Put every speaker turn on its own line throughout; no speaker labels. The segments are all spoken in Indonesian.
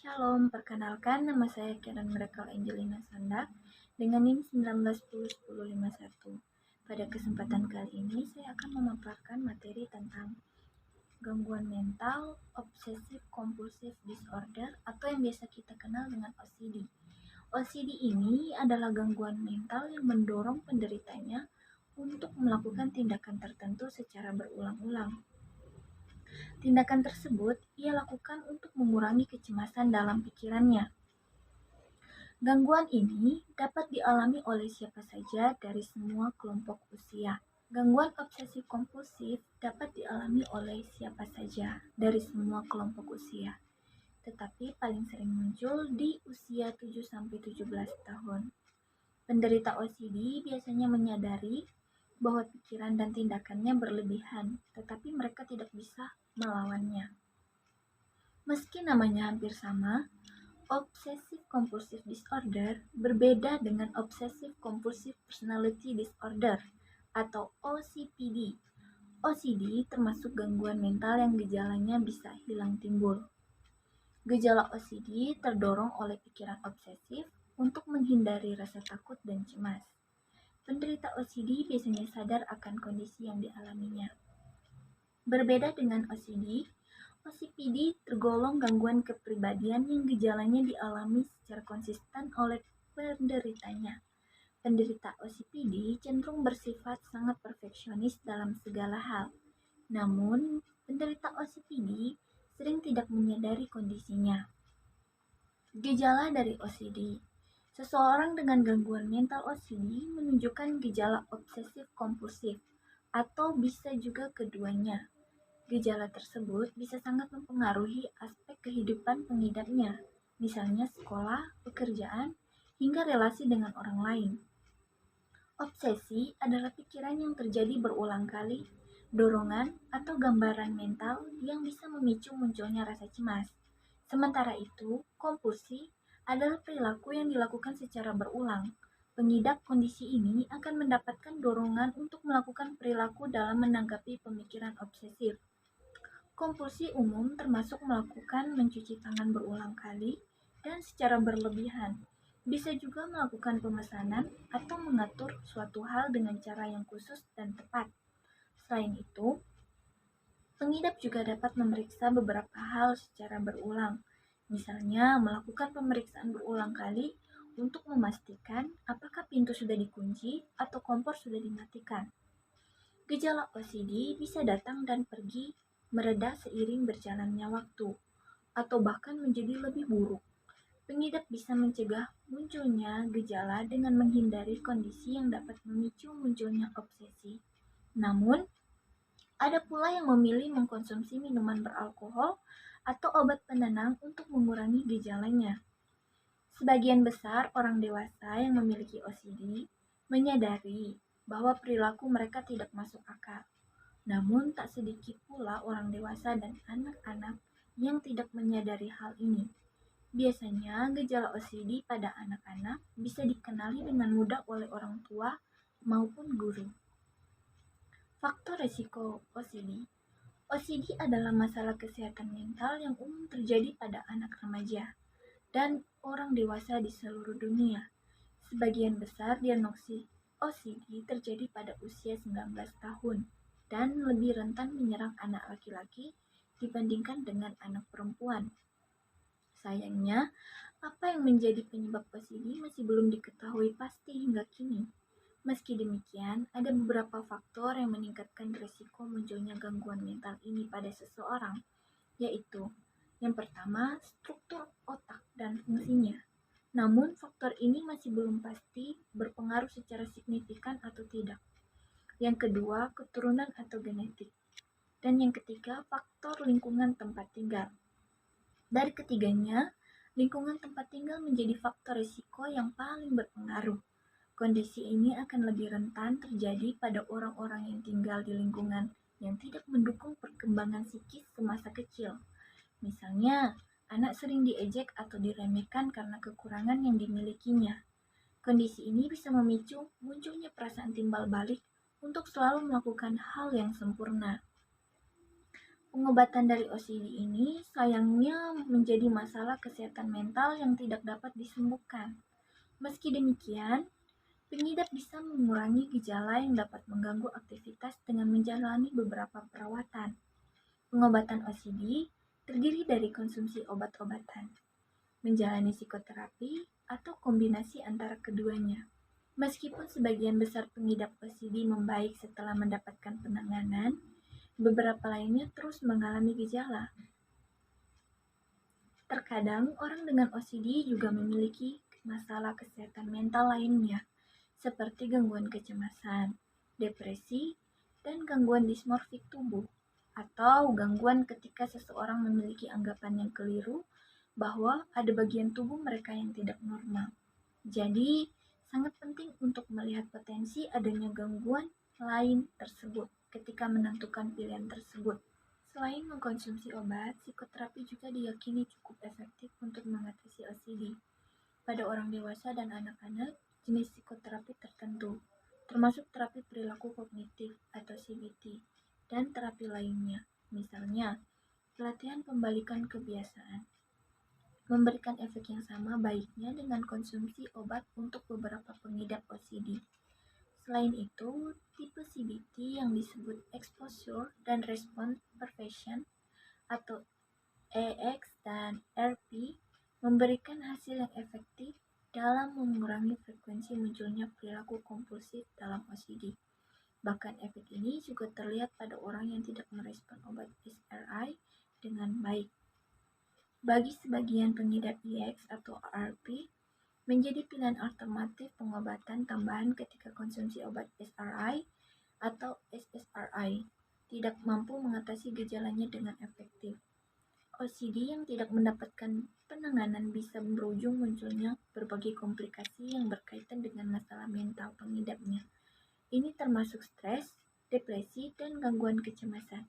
Shalom, perkenalkan nama saya Karen Miracle Angelina Sanda dengan NIM 19101051. Pada kesempatan kali ini saya akan memaparkan materi tentang gangguan mental obsessive compulsive disorder atau yang biasa kita kenal dengan OCD. OCD ini adalah gangguan mental yang mendorong penderitanya untuk melakukan tindakan tertentu secara berulang-ulang. Tindakan tersebut ia lakukan untuk mengurangi kecemasan dalam pikirannya. Gangguan ini dapat dialami oleh siapa saja dari semua kelompok usia. Gangguan obsesif kompulsif dapat dialami oleh siapa saja dari semua kelompok usia, tetapi paling sering muncul di usia 7-17 tahun. Penderita OCD biasanya menyadari bahwa pikiran dan tindakannya berlebihan, tetapi mereka tidak bisa melawannya. Meski namanya hampir sama, Obsessive Compulsive Disorder berbeda dengan Obsessive Compulsive Personality Disorder atau OCPD. OCD termasuk gangguan mental yang gejalanya bisa hilang timbul. Gejala OCD terdorong oleh pikiran obsesif untuk menghindari rasa takut dan cemas. Penderita OCD biasanya sadar akan kondisi yang dialaminya. Berbeda dengan OCPD tergolong gangguan kepribadian yang gejalanya dialami secara konsisten oleh penderitanya. Penderita OCPD cenderung bersifat sangat perfeksionis dalam segala hal. Namun, penderita OCPD sering tidak menyadari kondisinya. Gejala dari OCD. Seseorang dengan gangguan mental OCD menunjukkan gejala obsesif kompulsif atau bisa juga keduanya. Gejala tersebut bisa sangat mempengaruhi aspek kehidupan pengidapnya, misalnya sekolah, pekerjaan, hingga relasi dengan orang lain. Obsesi adalah pikiran yang terjadi berulang kali, dorongan atau gambaran mental yang bisa memicu munculnya rasa cemas. Sementara itu, kompulsi adalah perilaku yang dilakukan secara berulang. Pengidap kondisi ini akan mendapatkan dorongan untuk melakukan perilaku dalam menanggapi pemikiran obsesif. Kompulsi umum termasuk melakukan mencuci tangan berulang kali dan secara berlebihan. Bisa juga melakukan pemesanan atau mengatur suatu hal dengan cara yang khusus dan tepat. Selain itu, pengidap juga dapat memeriksa beberapa hal secara berulang. Misalnya, melakukan pemeriksaan berulang kali untuk memastikan apakah pintu sudah dikunci atau kompor sudah dimatikan. Gejala OCD bisa datang dan pergi, mereda seiring berjalannya waktu, atau bahkan menjadi lebih buruk. Pengidap bisa mencegah munculnya gejala dengan menghindari kondisi yang dapat memicu munculnya obsesi. Namun, ada pula yang memilih mengkonsumsi minuman beralkohol atau obat penenang untuk mengurangi gejalanya. Sebagian besar orang dewasa yang memiliki OCD menyadari bahwa perilaku mereka tidak masuk akal. Namun tak sedikit pula orang dewasa dan anak-anak yang tidak menyadari hal ini. Biasanya gejala OCD pada anak-anak bisa dikenali dengan mudah oleh orang tua maupun guru. Faktor risiko OCD. OCD adalah masalah kesehatan mental yang umum terjadi pada anak remaja dan orang dewasa di seluruh dunia. Sebagian besar diagnosis OCD terjadi pada usia 19 tahun dan lebih rentan menyerang anak laki-laki dibandingkan dengan anak perempuan. Sayangnya, apa yang menjadi penyebab OCD masih belum diketahui pasti hingga kini. Meski demikian, ada beberapa faktor yang meningkatkan risiko munculnya gangguan mental ini pada seseorang, yaitu yang pertama, struktur otak dan fungsinya. Namun, faktor ini masih belum pasti berpengaruh secara signifikan atau tidak. Yang kedua, keturunan atau genetik. Dan yang ketiga, faktor lingkungan tempat tinggal. Dari ketiganya, lingkungan tempat tinggal menjadi faktor risiko yang paling berpengaruh. Kondisi ini akan lebih rentan terjadi pada orang-orang yang tinggal di lingkungan yang tidak mendukung perkembangan psikis semasa kecil. Misalnya, anak sering diejek atau diremehkan karena kekurangan yang dimilikinya. Kondisi ini bisa memicu munculnya perasaan timbal balik untuk selalu melakukan hal yang sempurna. Pengobatan dari OCD ini sayangnya menjadi masalah kesehatan mental yang tidak dapat disembuhkan. Meski demikian, pengidap bisa mengurangi gejala yang dapat mengganggu aktivitas dengan menjalani beberapa perawatan. Pengobatan OCD terdiri dari konsumsi obat-obatan, menjalani psikoterapi, atau kombinasi antara keduanya. Meskipun sebagian besar pengidap OCD membaik setelah mendapatkan penanganan, beberapa lainnya terus mengalami gejala. Terkadang orang dengan OCD juga memiliki masalah kesehatan mental lainnya, seperti gangguan kecemasan, depresi, dan gangguan dismorfik tubuh, atau gangguan ketika seseorang memiliki anggapan yang keliru bahwa ada bagian tubuh mereka yang tidak normal. Jadi, sangat penting untuk melihat potensi adanya gangguan lain tersebut ketika menentukan pilihan tersebut. Selain mengkonsumsi obat, psikoterapi juga diyakini cukup efektif untuk mengatasi OCD. Pada orang dewasa dan anak-anak, jenis psikoterapi tertentu, termasuk terapi perilaku kognitif atau CBT, dan terapi lainnya, misalnya pelatihan pembalikan kebiasaan, memberikan efek yang sama baiknya dengan konsumsi obat untuk beberapa pengidap OCD. Selain itu, tipe CBT yang disebut Exposure dan Response Prevention atau EX dan RP memberikan hasil yang efektif dalam mengurangi frekuensi munculnya perilaku kompulsif dalam OCD. Bahkan efek ini juga terlihat pada orang yang tidak merespon obat SRI dengan baik. Bagi sebagian pengidap EX atau RP, menjadi pilihan alternatif pengobatan tambahan ketika konsumsi obat SRI atau SSRI tidak mampu mengatasi gejalanya dengan efektif. OCD yang tidak mendapatkan penanganan bisa berujung munculnya berbagai komplikasi yang berkaitan dengan masalah mental pengidapnya. Ini termasuk stres, depresi, dan gangguan kecemasan.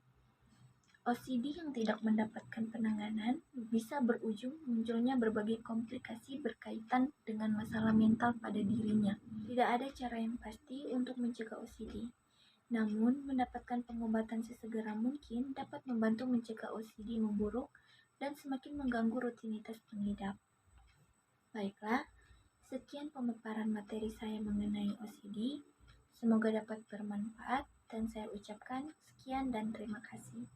OCD yang tidak mendapatkan penanganan bisa berujung munculnya berbagai komplikasi berkaitan dengan masalah mental pada dirinya. Tidak ada cara yang pasti untuk mencegah OCD. Namun, mendapatkan pengobatan sesegera mungkin dapat membantu mencegah OCD memburuk dan semakin mengganggu rutinitas pengidap. Baiklah, sekian pemaparan materi saya mengenai OCD. Semoga dapat bermanfaat dan saya ucapkan sekian dan terima kasih.